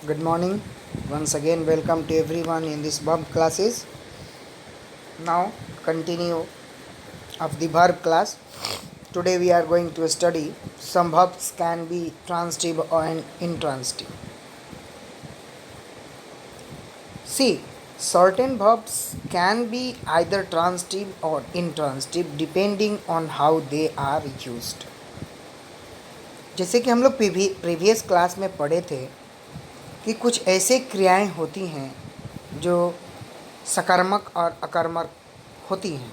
Good morning. Once again, welcome to everyone in this verb classes. Now, continue of the verb class. Today we are going to study some verbs can be transitive or intransitive. See, certain verbs can be either transitive or intransitive depending on how they are used. जैसे कि हम लोग previous class में पढ़े थे कि कुछ ऐसे क्रियाएं होती हैं जो सकारात्मक और अकर्मक होती हैं।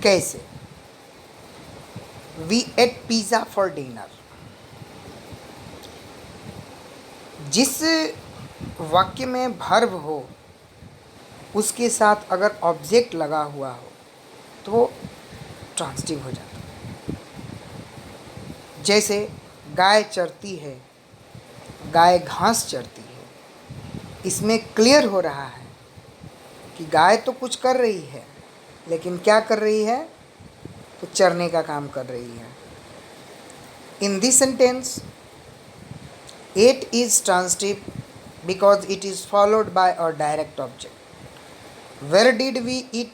कैसे? We ate pizza for dinner. जिस वाक्य में वर्ब हो उसके साथ अगर ऑब्जेक्ट लगा हुआ हो तो वो ट्रांसिटिव हो जाता है। जैसे गाय चरती है, गाय घास चरती है। इसमें क्लियर हो रहा है कि गाय तो कुछ कर रही है, लेकिन क्या कर रही है? तो चरने का काम कर रही है। In this sentence ate is transitive because it is followed by a direct object. Where did we eat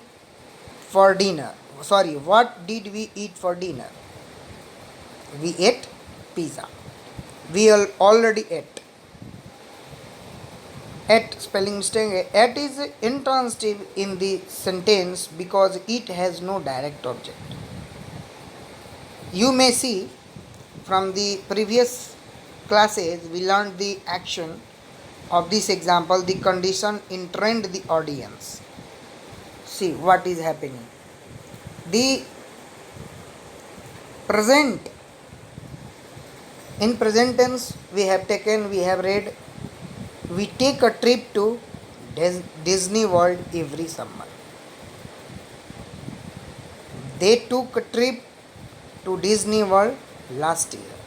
for dinner? Sorry, what did we eat for dinner? We ate pizza. We already ate. At spelling mistake. At is intransitive in the sentence because it has no direct object. You may see from the previous classes we learned the action of this example, the condition entrained the audience. See what is happening. The present, in present tense we have read, we take a trip to Disney World every summer. They took a trip to Disney World last year.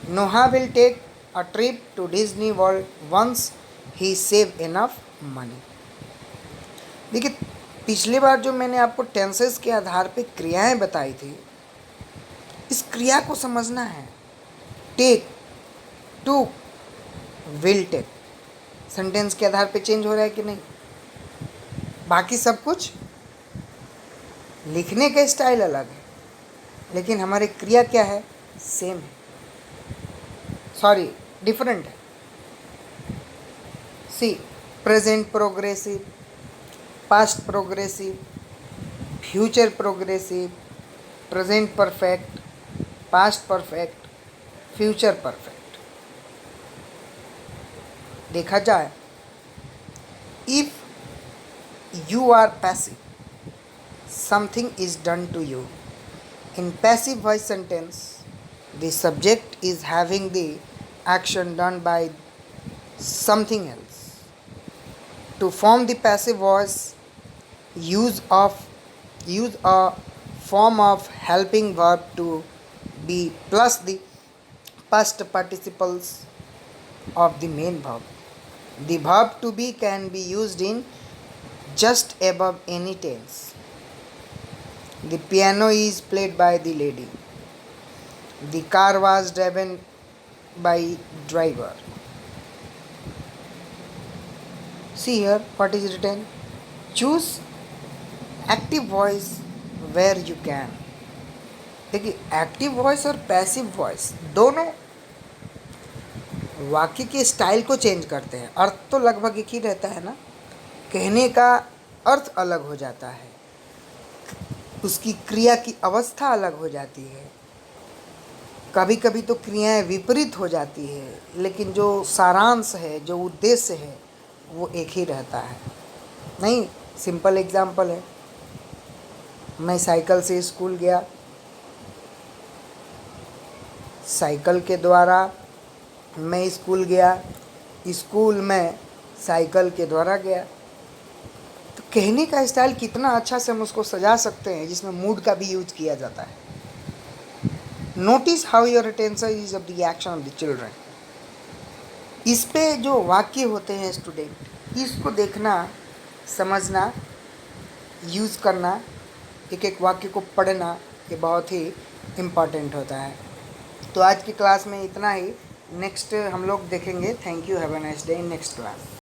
Noah will take a trip to Disney World once he save enough money. देखिए, पिछली बार जो मैंने आपको tenses के आधार पे क्रियाएं बताई थी, इस क्रिया को समझना है। Take, to, will take sentence के आधार पे चेंज हो रहा है कि नहीं? बाकी सब कुछ लिखने का स्टाइल अलग है, लेकिन हमारी क्रिया क्या है? सेम है। सॉरी, डिफरेंट है। See, present progressive, past progressive, future progressive, present perfect, past perfect, future perfect. देखा जाए, if you are passive, something is done to you. In passive voice sentence, the subject is having the action done by something else. To form the passive voice, use a form of helping verb to be plus the past participles of the main verb. The verb to be can be used in just above any tense. The piano is played by the lady. The car was driven by driver. See here what is written. Choose active voice where you can. देखिए, active voice और passive voice दोनों वाक्य के style को change करते हैं। अर्थ तो लगभग एक ही रहता है ना, कहने का अर्थ अलग हो जाता है, उसकी क्रिया की अवस्था अलग हो जाती है। कभी कभी तो क्रियाएं विपरीत हो जाती है, लेकिन जो सारांश है, जो उद्देश्य है, वो एक ही रहता है। नहीं, सिंपल एग्जाम्पल है, मैं साइकिल से स्कूल गया, साइकिल के द्वारा मैं स्कूल गया, स्कूल में साइकिल के द्वारा गया। तो कहने का स्टाइल कितना अच्छा से हम उसको सजा सकते हैं, जिसमें मूड का भी यूज किया जाता है। Notice how your attention is of the action of the children. इस पे जो वाक्य होते हैं स्टूडेंट, इसको देखना, समझना, यूज़ करना, एक एक वाक्य को पढ़ना, ये बहुत ही इम्पॉर्टेंट होता है। तो आज की क्लास में इतना ही। नेक्स्ट हम लोग देखेंगे। Thank you, have a nice day in next class.